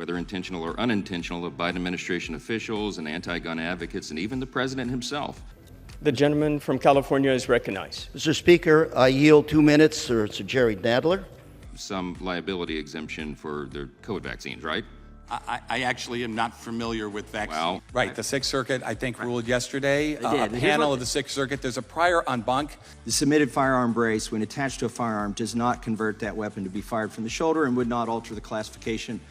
whether intentional or unintentional, of Biden administration officials and anti-gun advocates and even the president himself. The gentleman from California is recognized. Mr. Speaker, I yield 2 minutes to Jerry Nadler. Some liability exemption for their COVID vaccines, right? I actually am not familiar with vaccines. Well, Right, the Sixth Circuit, I think, ruled yesterday. A did. panel of the Sixth Circuit, there's a prior en banc. The submitted firearm brace, when attached to a firearm, does not convert that weapon to be fired from the shoulder and would not alter the classification.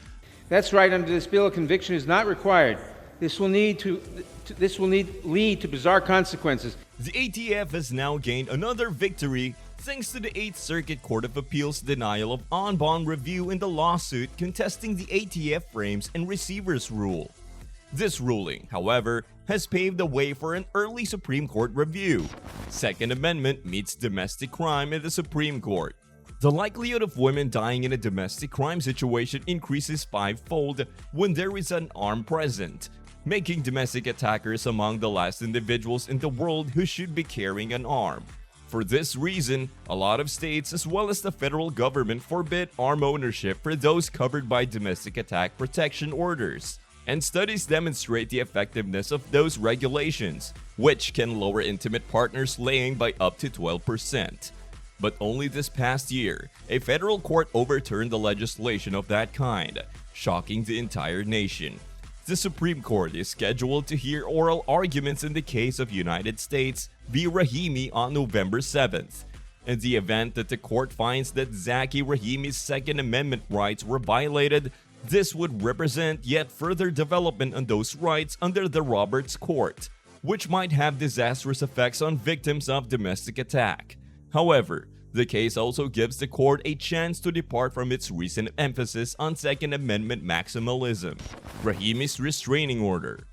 That's right. Under this bill, a conviction is not required. This will lead to bizarre consequences. The ATF has now gained another victory thanks to the 8th Circuit Court of Appeals' denial of en banc review in the lawsuit contesting the ATF frames and receivers rule. This ruling, however, has paved the way for an early Supreme Court review. Second Amendment meets domestic crime in the Supreme Court. The likelihood of women dying in a domestic crime situation increases 5-fold when there is an arm present, making domestic attackers among the last individuals in the world who should be carrying an arm. For this reason, a lot of states as well as the federal government forbid arm ownership for those covered by domestic attack protection orders. And studies demonstrate the effectiveness of those regulations, which can lower intimate partner slaying by up to 12%. But only this past year, a federal court overturned the legislation of that kind, shocking the entire nation. The Supreme Court is scheduled to hear oral arguments in the case of United States v. Rahimi on November 7th. In the event that the court finds that Zaki Rahimi's Second Amendment rights were violated, this would represent yet further development on those rights under the Roberts Court, which might have disastrous effects on victims of domestic attack. However, the case also gives the court a chance to depart from its recent emphasis on Second Amendment maximalism. Rahimi's restraining order.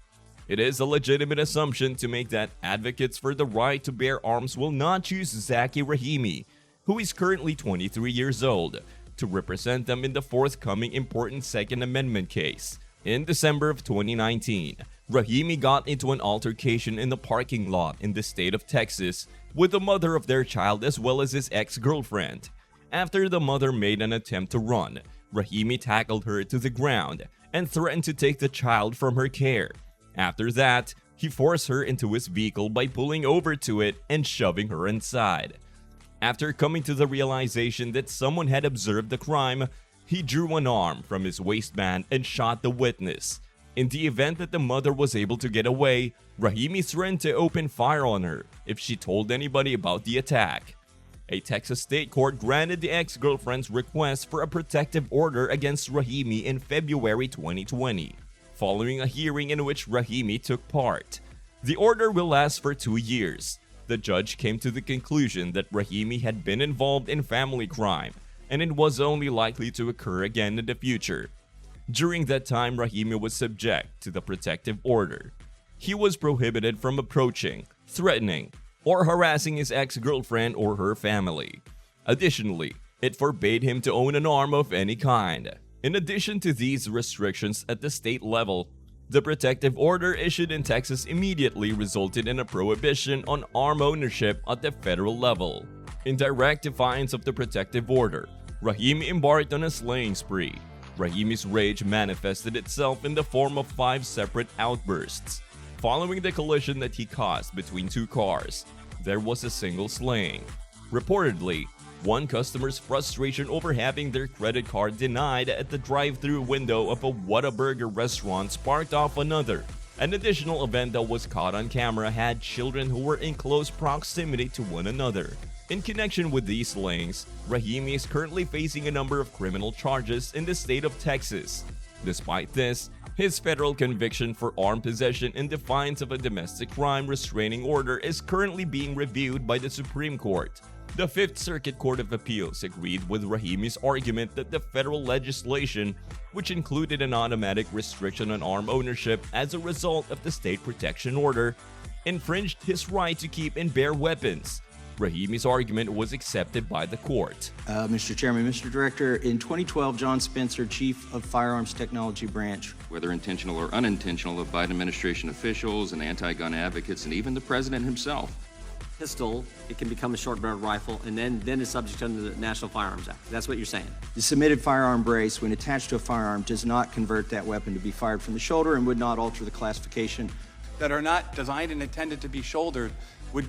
It is a legitimate assumption to make that advocates for the right to bear arms will not choose Zaki Rahimi, who is currently 23 years old, to represent them in the forthcoming important Second Amendment case. In December of 2019, Rahimi got into an altercation in the parking lot in the state of Texas with the mother of their child as well as his ex-girlfriend. After the mother made an attempt to run, Rahimi tackled her to the ground and threatened to take the child from her care. After that, he forced her into his vehicle by pulling over to it and shoving her inside. After coming to the realization that someone had observed the crime, he drew an arm from his waistband and shot the witness. In the event that the mother was able to get away, Rahimi threatened to open fire on her if she told anybody about the attack. A Texas state court granted the ex-girlfriend's request for a protective order against Rahimi in February 2020, following a hearing in which Rahimi took part. The order will last for 2 years. The judge came to the conclusion that Rahimi had been involved in family crime, and it was only likely to occur again in the future. During that time, Rahimi was subject to the protective order. He was prohibited from approaching, threatening, or harassing his ex-girlfriend or her family. Additionally, it forbade him to own an arm of any kind. In addition to these restrictions at the state level, the protective order issued in Texas immediately resulted in a prohibition on arm ownership at the federal level. In direct defiance of the protective order, Rahimi embarked on a slaying spree. Rahimi's rage manifested itself in the form of 5 separate outbursts. Following the collision that he caused between 2 cars, there was a single slaying. Reportedly, one customer's frustration over having their credit card denied at the drive-thru window of a Whataburger restaurant sparked off another. An additional event that was caught on camera had children who were in close proximity to one another. In connection with these slayings, Rahimi is currently facing a number of criminal charges in the state of Texas. Despite this, his federal conviction for armed possession in defiance of a domestic crime restraining order is currently being reviewed by the Supreme Court. The 5th Circuit Court of Appeals agreed with Rahimi's argument that the federal legislation, which included an automatic restriction on arm ownership as a result of the state protection order, infringed his right to keep and bear weapons. Rahimi's argument was accepted by the court. Mr. Chairman, Mr. Director, in 2012, John Spencer, Chief of Firearms Technology Branch, whether intentional or unintentional, of Biden administration officials and anti-gun advocates and even the president himself. pistol, it can become a short-barreled rifle, and then it's subject under the National Firearms Act. That's what you're saying. The submitted firearm brace, when attached to a firearm, does not convert that weapon to be fired from the shoulder and would not alter the classification. that are not designed and intended to be shouldered would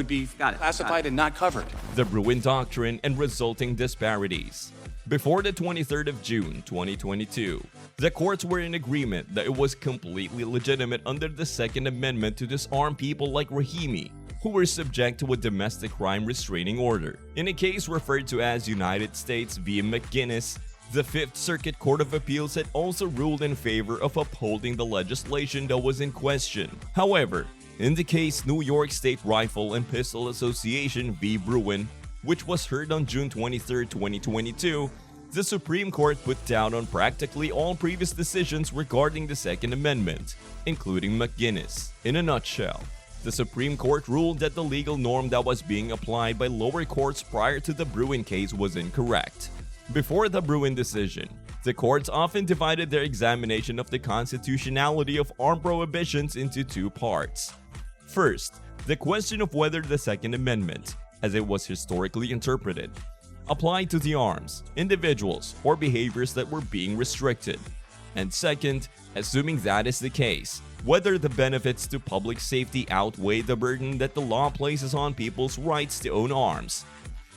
be classified and not covered. The Bruin Doctrine and resulting disparities. Before the 23rd of June 2022, the courts were in agreement that it was completely legitimate under the Second Amendment to disarm people like Rahimi, who were subject to a domestic crime restraining order. In a case referred to as United States v. McGinnis, the Fifth Circuit Court of Appeals had also ruled in favor of upholding the legislation that was in question. However, in the case New York State Rifle and Pistol Association v. Bruin, which was heard on June 23, 2022, the Supreme Court put down on practically all previous decisions regarding the Second Amendment, including McGinnis. In a nutshell, the Supreme Court ruled that the legal norm that was being applied by lower courts prior to the Bruin case was incorrect. Before the Bruin decision, the courts often divided their examination of the constitutionality of armed prohibitions into two parts. First, the question of whether the Second Amendment, as it was historically interpreted, applied to the arms, individuals, or behaviors that were being restricted. And second, assuming that is the case, whether the benefits to public safety outweigh the burden that the law places on people's rights to own arms.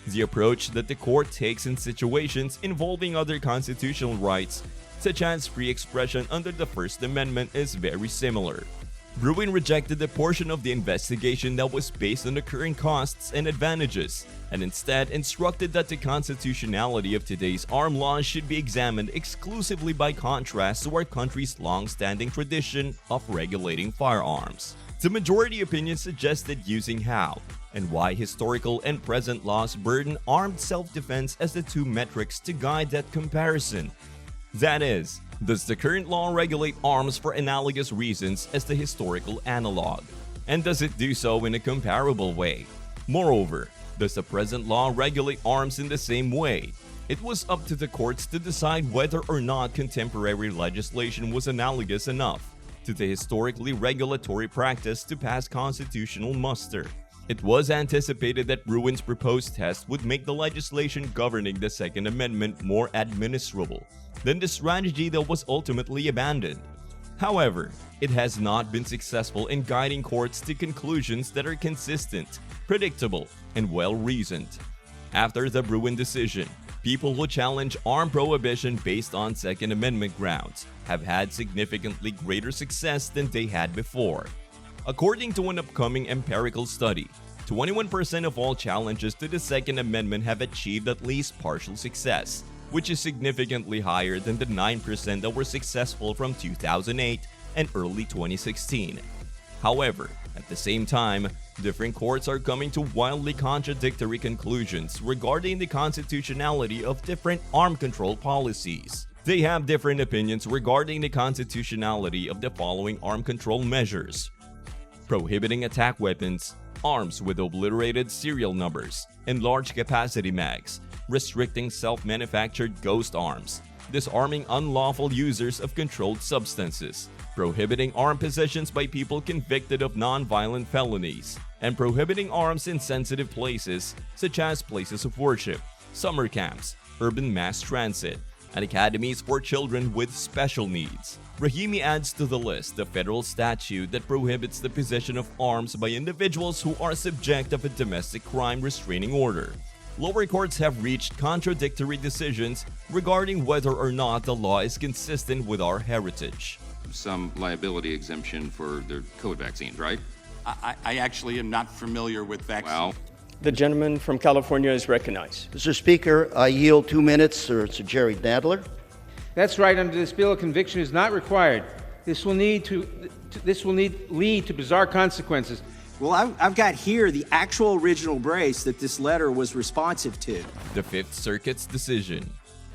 The approach that the court takes in situations involving other constitutional rights, such as free expression under the First Amendment, is very similar. Bruin rejected the portion of the investigation that was based on the current costs and advantages, and instead instructed that the constitutionality of today's armed laws should be examined exclusively by contrast to our country's long-standing tradition of regulating firearms. The majority opinion suggested using how and why historical and present laws burden armed self-defense as the two metrics to guide that comparison. That is, does the current law regulate arms for analogous reasons as the historical analog? And does it do so in a comparable way? Moreover, does the present law regulate arms in the same way? It was up to the courts to decide whether or not contemporary legislation was analogous enough to the historically regulatory practice to pass constitutional muster. It was anticipated that Bruin's proposed test would make the legislation governing the Second Amendment more administrable than the strategy that was ultimately abandoned. However, it has not been successful in guiding courts to conclusions that are consistent, predictable, and well-reasoned. After the Bruin decision, people who challenge armed prohibition based on Second Amendment grounds have had significantly greater success than they had before. According to an upcoming empirical study, 21% of all challenges to the Second Amendment have achieved at least partial success, which is significantly higher than the 9% that were successful from 2008 and early 2016. However, at the same time, different courts are coming to wildly contradictory conclusions regarding the constitutionality of different arm control policies. They have different opinions regarding the constitutionality of the following arm control measures: prohibiting attack weapons, arms with obliterated serial numbers, and large capacity mags, restricting self-manufactured ghost arms, disarming unlawful users of controlled substances, prohibiting armed possessions by people convicted of non-violent felonies, and prohibiting arms in sensitive places such as places of worship, summer camps, urban mass transit, and academies for children with special needs. Rahimi adds to the list the federal statute that prohibits the possession of arms by individuals who are subject of a domestic crime restraining order. Lower courts have reached contradictory decisions regarding whether or not the law is consistent with our heritage. Some liability exemption for their COVID vaccines, right? I actually am not familiar with vaccines. Well, The gentleman from California is recognized. Mr. Speaker, I yield 2 minutes to Jerry Nadler. That's right. Under this bill, a conviction is not required. This will lead to bizarre consequences. Well, I've got here the actual original brace that this letter was responsive to. The Fifth Circuit's decision.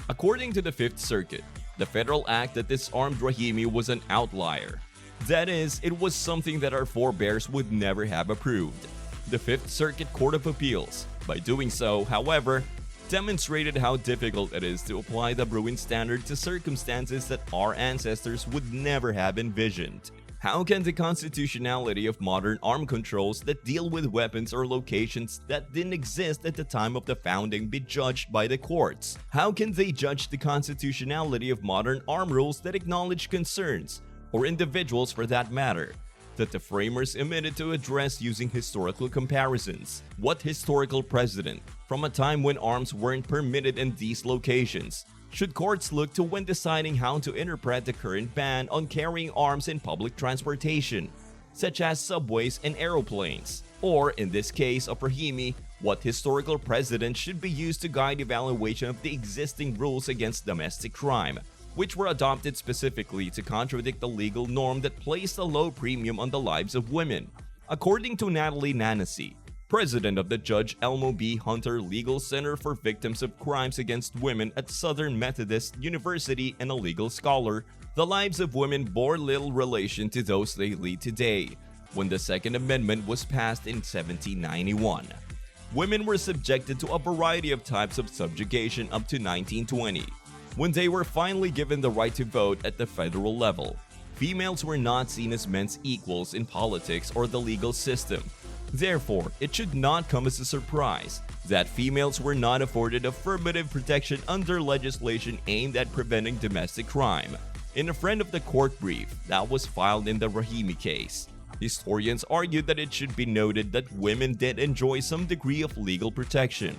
According to the Fifth Circuit, the federal act that disarmed Rahimi was an outlier. That is, it was something that our forebears would never have approved. The Fifth Circuit Court of Appeals, by doing so, however, demonstrated how difficult it is to apply the Bruin standard to circumstances that our ancestors would never have envisioned. How can the constitutionality of modern arm controls that deal with weapons or locations that didn't exist at the time of the founding be judged by the courts? How can they judge the constitutionality of modern arm rules that acknowledge concerns, or individuals for that matter, that the framers omitted to address using historical comparisons? What historical precedent, from a time when arms weren't permitted in these locations, should courts look to when deciding how to interpret the current ban on carrying arms in public transportation, such as subways and aeroplanes? Or, in this case of Rahimi, what historical precedent should be used to guide evaluation of the existing rules against domestic crime, which were adopted specifically to contradict the legal norm that placed a low premium on the lives of women? According to Natalie Nancy, president of the Judge Elmo B. Hunter Legal Center for Victims of Crimes Against Women at Southern Methodist University and a legal scholar, the lives of women bore little relation to those they lead today, when the Second Amendment was passed in 1791. Women were subjected to a variety of types of subjugation up to 1920, when they were finally given the right to vote at the federal level. Females were not seen as men's equals in politics or the legal system. Therefore, it should not come as a surprise that females were not afforded affirmative protection under legislation aimed at preventing domestic crime. In a friend of the court brief that was filed in the Rahimi case, historians argued that it should be noted that women did enjoy some degree of legal protection.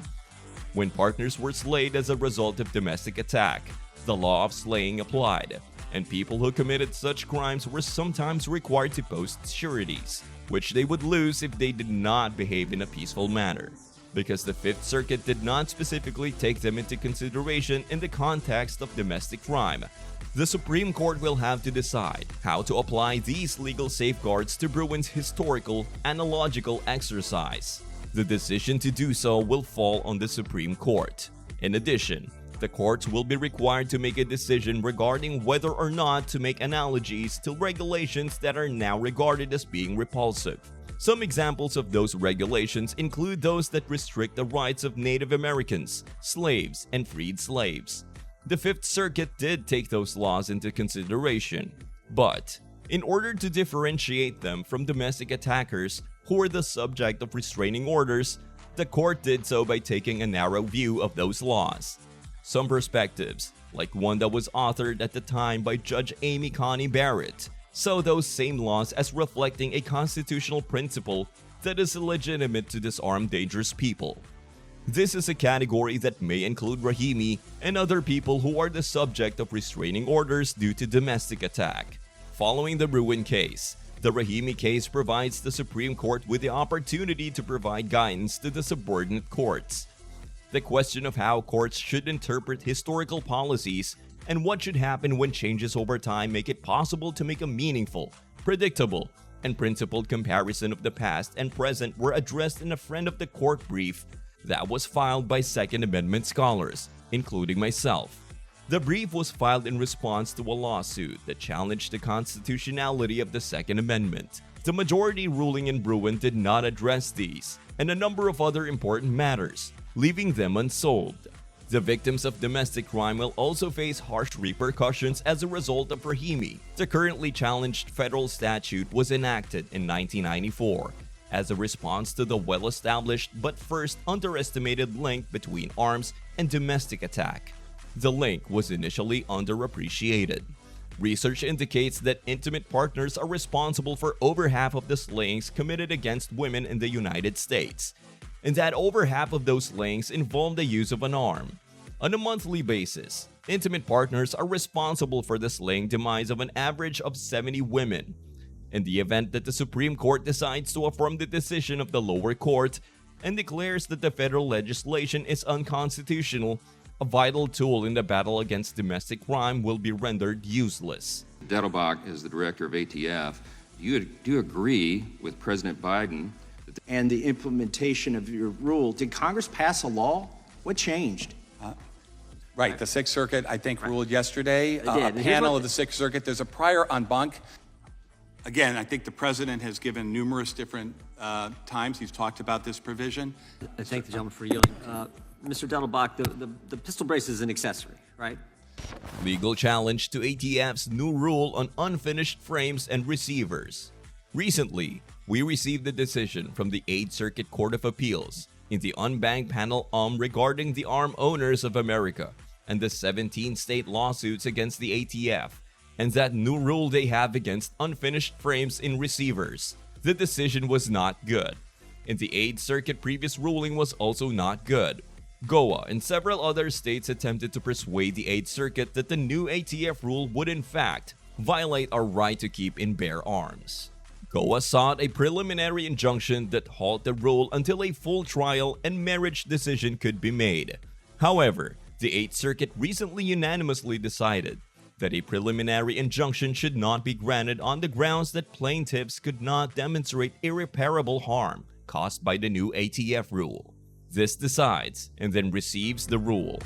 When partners were slayed as a result of domestic attack, the law of slaying applied, and people who committed such crimes were sometimes required to post sureties, which they would lose if they did not behave in a peaceful manner, because the Fifth Circuit did not specifically take them into consideration in the context of domestic crime. The Supreme Court will have to decide how to apply these legal safeguards to Bruin's historical, analogical exercise. The decision to do so will fall on the Supreme Court. In addition, the courts will be required to make a decision regarding whether or not to make analogies to regulations that are now regarded as being repulsive. Some examples of those regulations include those that restrict the rights of Native Americans, slaves, and freed slaves. The Fifth Circuit did take those laws into consideration, but in order to differentiate them from domestic attackers who were the subject of restraining orders, the court did so by taking a narrow view of those laws. Some perspectives, like one that was authored at the time by Judge Amy Coney Barrett, saw those same laws as reflecting a constitutional principle that is illegitimate to disarm dangerous people. This is a category that may include Rahimi and other people who are the subject of restraining orders due to domestic attack. Following the Bruin case, the Rahimi case provides the Supreme Court with the opportunity to provide guidance to the subordinate courts. The question of how courts should interpret historical policies and what should happen when changes over time make it possible to make a meaningful, predictable, and principled comparison of the past and present were addressed in a friend of the court brief that was filed by Second Amendment scholars, including myself. The brief was filed in response to a lawsuit that challenged the constitutionality of the Second Amendment. The majority ruling in Bruin did not address these and a number of other important matters, leaving them unsolved. The victims of domestic crime will also face harsh repercussions as a result of Rahimi. The currently challenged federal statute was enacted in 1994 as a response to the well-established but first underestimated link between arms and domestic attack. The link was initially underappreciated. Research indicates that intimate partners are responsible for over half of the slayings committed against women in the United States, and that over half of those slayings involve the use of an arm. On a monthly basis, intimate partners are responsible for the slaying demise of an average of 70 women. In the event that the Supreme Court decides to affirm the decision of the lower court and declares that the federal legislation is unconstitutional, a vital tool in the battle against domestic crime will be rendered useless. Dettelbach, as the director of ATF, do you agree with President Biden And the implementation of your rule, did Congress pass a law? What changed? Right, the Sixth Circuit, I think, ruled yesterday. It did. A And here's panel what- of the Sixth Circuit, there's a prior en banc. Again, I think the president has given numerous different times, he's talked about this provision. I thank the gentleman for yielding. Mr. Dettelbach, the pistol brace is an accessory, right? Legal challenge to ATF's new rule on unfinished frames and receivers. Recently, we received a decision from the 8th Circuit Court of Appeals in the unbanked panel regarding the Arm Owners of America and the 17 state lawsuits against the ATF and that new rule they have against unfinished frames in receivers. The decision was not good. In the 8th Circuit, previous ruling was also not good. Goa and several other states attempted to persuade the 8th Circuit that the new ATF rule would in fact violate our right to keep and bear arms. Goa sought a preliminary injunction that halt the rule until a full trial and marriage decision could be made. However, the 8th Circuit recently unanimously decided that a preliminary injunction should not be granted on the grounds that plaintiffs could not demonstrate irreparable harm caused by the new ATF rule. This decides and then receives the rule.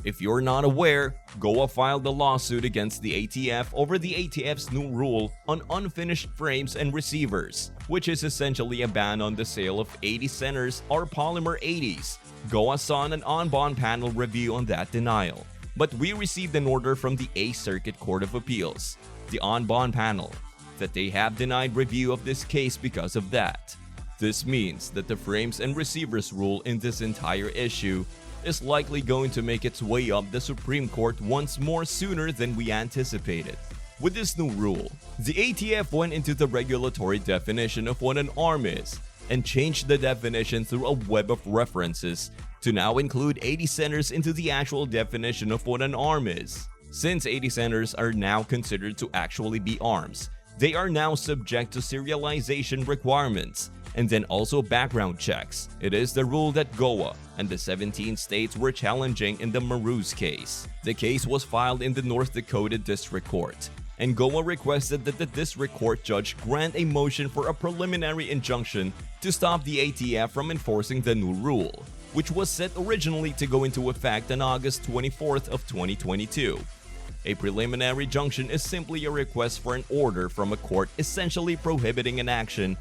If you're not aware, Goa filed a lawsuit against the ATF over the ATF's new rule on unfinished frames and receivers, which is essentially a ban on the sale of 80 centers or polymer 80s. Goa sought an en banc panel review on that denial, but we received an order from the 8th Circuit Court of Appeals, the en banc panel, that they have denied review of this case because of that. This means that the frames and receivers rule in this entire issue is likely going to make its way up the Supreme Court once more sooner than we anticipated. With this new rule, the ATF went into the regulatory definition of what an arm is and changed the definition through a web of references to now include 80 centers into the actual definition of what an arm is. Since 80 centers are now considered to actually be arms, they are now subject to serialization requirements and then also background checks. It is the rule that Goa and the 17 states were challenging in the Maroos case. The case was filed in the North Dakota District Court, and Goa requested that the District Court judge grant a motion for a preliminary injunction to stop the ATF from enforcing the new rule, which was set originally to go into effect on August 24th of 2022. A preliminary injunction is simply a request for an order from a court essentially prohibiting an action,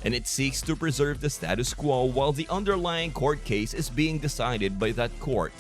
and it seeks to preserve the status quo while the underlying court case is being decided by that court.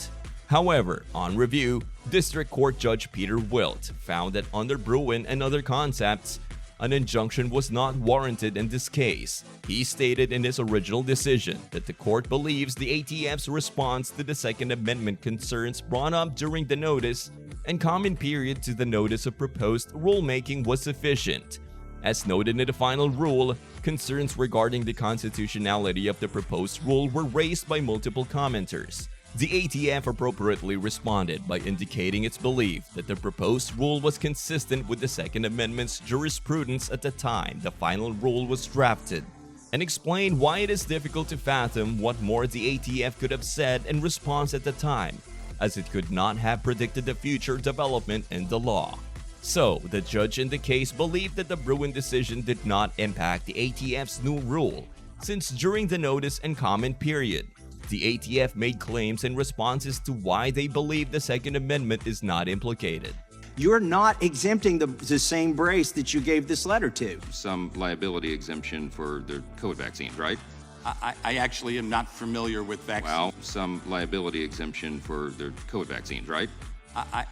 However, on review, District Court Judge Peter Wilt found that under Bruin and other concepts, an injunction was not warranted in this case. He stated in his original decision that the court believes the ATF's response to the Second Amendment concerns brought up during the notice and comment period to the notice of proposed rulemaking was sufficient. As noted in the final rule, concerns regarding the constitutionality of the proposed rule were raised by multiple commenters. The ATF appropriately responded by indicating its belief that the proposed rule was consistent with the Second Amendment's jurisprudence at the time the final rule was drafted, and explained why it is difficult to fathom what more the ATF could have said in response at the time, as it could not have predicted the future development in the law. So, the judge in the case believed that the Bruin decision did not impact the ATF's new rule, since during the notice and comment period, the ATF made claims and responses to why they believe the Second Amendment is not implicated. You're not exempting the same brace that you gave this letter to. Some liability exemption for the COVID vaccines, right? I actually am not familiar with vaccines. Well, some liability exemption for the COVID vaccines, right?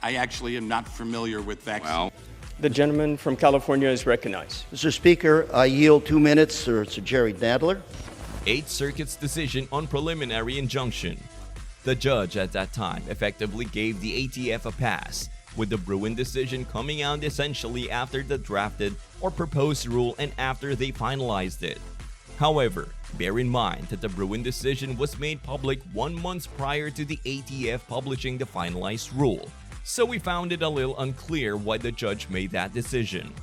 I actually am not familiar with vaccines. Well, The gentleman from California is recognized. Mr. Speaker, I yield 2 minutes to Jerry Nadler. 8th Circuit's decision on preliminary injunction. The judge at that time effectively gave the ATF a pass, with the Bruin decision coming out essentially after the drafted or proposed rule and after they finalized it. However, bear in mind that the Bruin decision was made public 1 month prior to the ATF publishing the finalized rule, so we found it a little unclear why the judge made that decision.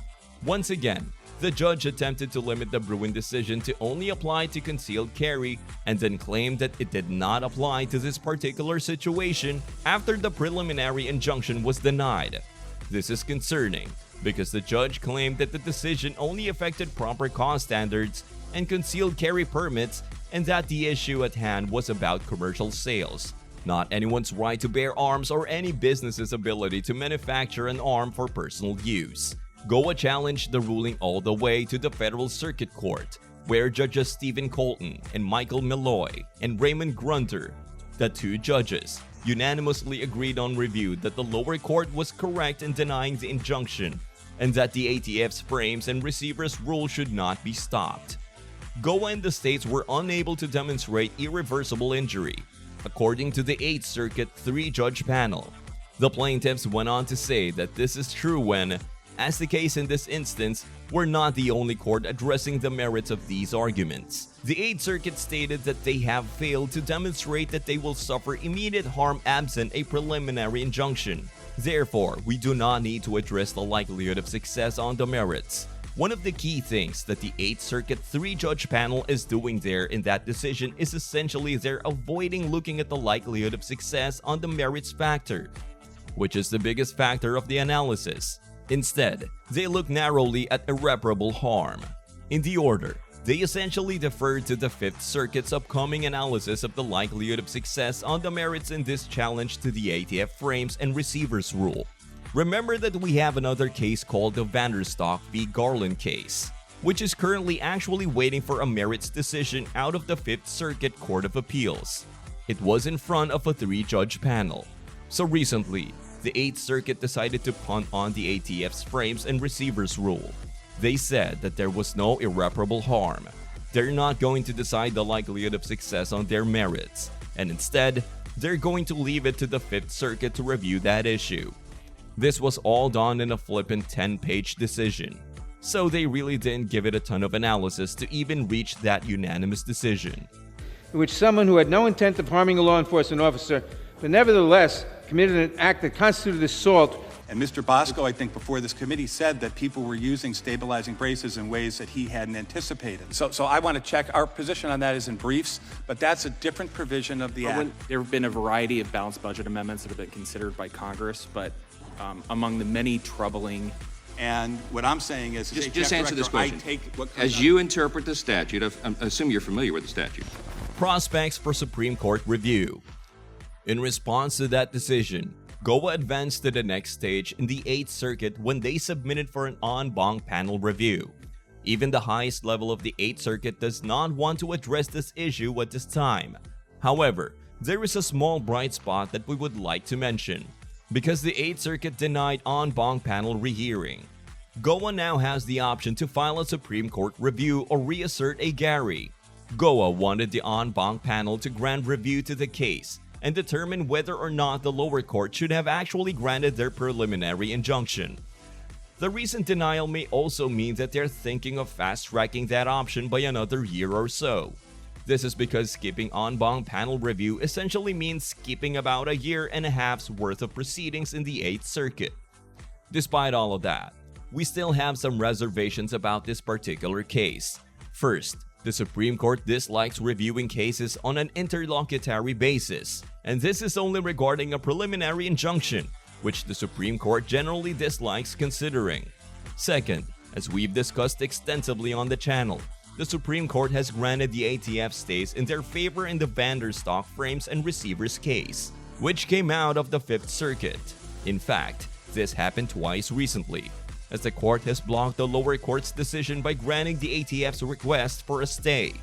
Once again, the judge attempted to limit the Bruin decision to only apply to concealed carry and then claimed that it did not apply to this particular situation after the preliminary injunction was denied. This is concerning because the judge claimed that the decision only affected proper cause standards and concealed carry permits and that the issue at hand was about commercial sales, not anyone's right to bear arms or any business's ability to manufacture an arm for personal use. Goa challenged the ruling all the way to the Federal Circuit Court, where Judges Stephen Colton and Michael Malloy and Raymond Grunter, the 2 judges, unanimously agreed on review that the lower court was correct in denying the injunction and that the ATF's frames and receivers rule should not be stopped. Goa and the states were unable to demonstrate irreversible injury, according to the 8th Circuit 3-judge panel. The plaintiffs went on to say that this is true when, as the case in this instance, we're not the only court addressing the merits of these arguments. The 8th Circuit stated that they have failed to demonstrate that they will suffer immediate harm absent a preliminary injunction. Therefore, we do not need to address the likelihood of success on the merits. One of the key things that the 8th Circuit 3-judge panel is doing there in that decision is essentially they're avoiding looking at the likelihood of success on the merits factor, which is the biggest factor of the analysis. Instead, they look narrowly at irreparable harm. In the order, they essentially deferred to the 5th Circuit's upcoming analysis of the likelihood of success on the merits in this challenge to the ATF frames and receivers rule. Remember that we have another case called the Vanderstock v. Garland case, which is currently actually waiting for a merits decision out of the 5th Circuit Court of Appeals. It was in front of a 3-judge panel. So recently, the 8th Circuit decided to punt on the ATF's frames and receivers rule. They said that there was no irreparable harm. They're not going to decide the likelihood of success on their merits, and instead, they're going to leave it to the 5th Circuit to review that issue. This was all done in a flippant 10-page decision, so they really didn't give it a ton of analysis to even reach that unanimous decision. In which someone who had no intent of harming a law enforcement officer, but nevertheless committed an act that constituted assault. And Mr. Bosco, I think before this committee, said that people were using stabilizing braces in ways that he hadn't anticipated. So I want to check, our position on that is in briefs, but that's a different provision of the act. There have been a variety of balanced budget amendments that have been considered by Congress, but among the many troubling. And what I'm saying is, just answer this question. As you interpret the statute, I assume you're familiar with the statute. Prospects for Supreme Court review. In response to that decision, Goa advanced to the next stage in the 8th Circuit when they submitted for an en banc panel review. Even the highest level of the 8th Circuit does not want to address this issue at this time. However, there is a small bright spot that we would like to mention. Because the 8th Circuit denied en banc panel rehearing, Goa now has the option to file a Supreme Court review or reassert a Gary. Goa wanted the en banc panel to grant review to the case and determine whether or not the lower court should have actually granted their preliminary injunction. The recent denial may also mean that they're thinking of fast-tracking that option by another year or so. This is because skipping en banc panel review essentially means skipping about a year and a half's worth of proceedings in the 8th Circuit. Despite all of that, we still have some reservations about this particular case. First, the Supreme Court dislikes reviewing cases on an interlocutory basis, and this is only regarding a preliminary injunction, which the Supreme Court generally dislikes considering. Second, as we've discussed extensively on the channel, the Supreme Court has granted the ATF stays in their favor in the Vanderstock frames and receivers case, which came out of the 5th Circuit. In fact, this happened twice recently, as the court has blocked the lower court's decision by granting the ATF's request for a stay.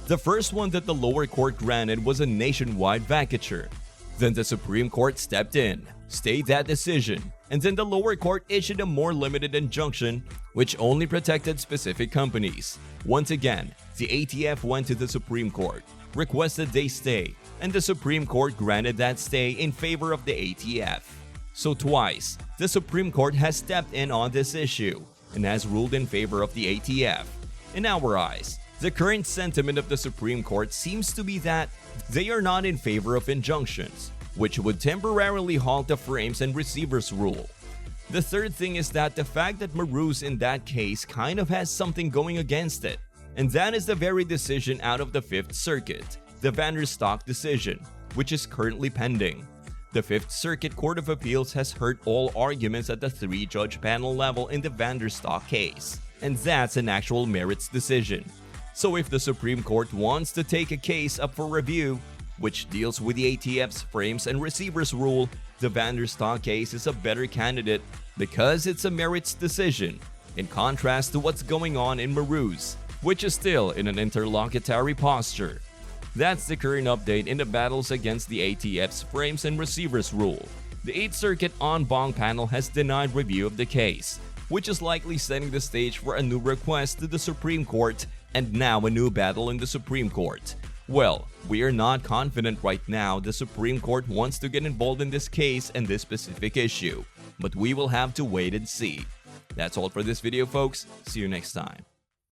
The first one that the lower court granted was a nationwide vacatur. Then the Supreme Court stepped in, stayed that decision, and then the lower court issued a more limited injunction which only protected specific companies. Once again, the ATF went to the Supreme Court, requested they stay, and the Supreme Court granted that stay in favor of the ATF. So twice, the Supreme Court has stepped in on this issue and has ruled in favor of the ATF. In our eyes, the current sentiment of the Supreme Court seems to be that they are not in favor of injunctions, which would temporarily halt the frames and receivers rule. The third thing is that the fact that Marouz in that case kind of has something going against it, and that is the very decision out of the 5th Circuit, the Vanderstock decision, which is currently pending. The 5th Circuit Court of Appeals has heard all arguments at the 3-judge panel level in the Vanderstock case, and that's an actual merits decision. So if the Supreme Court wants to take a case up for review, which deals with the ATF's frames and receivers rule, the Vanderstock case is a better candidate because it's a merits decision, in contrast to what's going on in Marouz, which is still in an interlocutory posture. That's the current update in the battles against the ATF's frames and receivers rule. The 8th Circuit en banc panel has denied review of the case, which is likely setting the stage for a new request to the Supreme Court and now a new battle in the Supreme Court. Well, we are not confident right now the Supreme Court wants to get involved in this case and this specific issue, but we will have to wait and see. That's all for this video, folks. See you next time.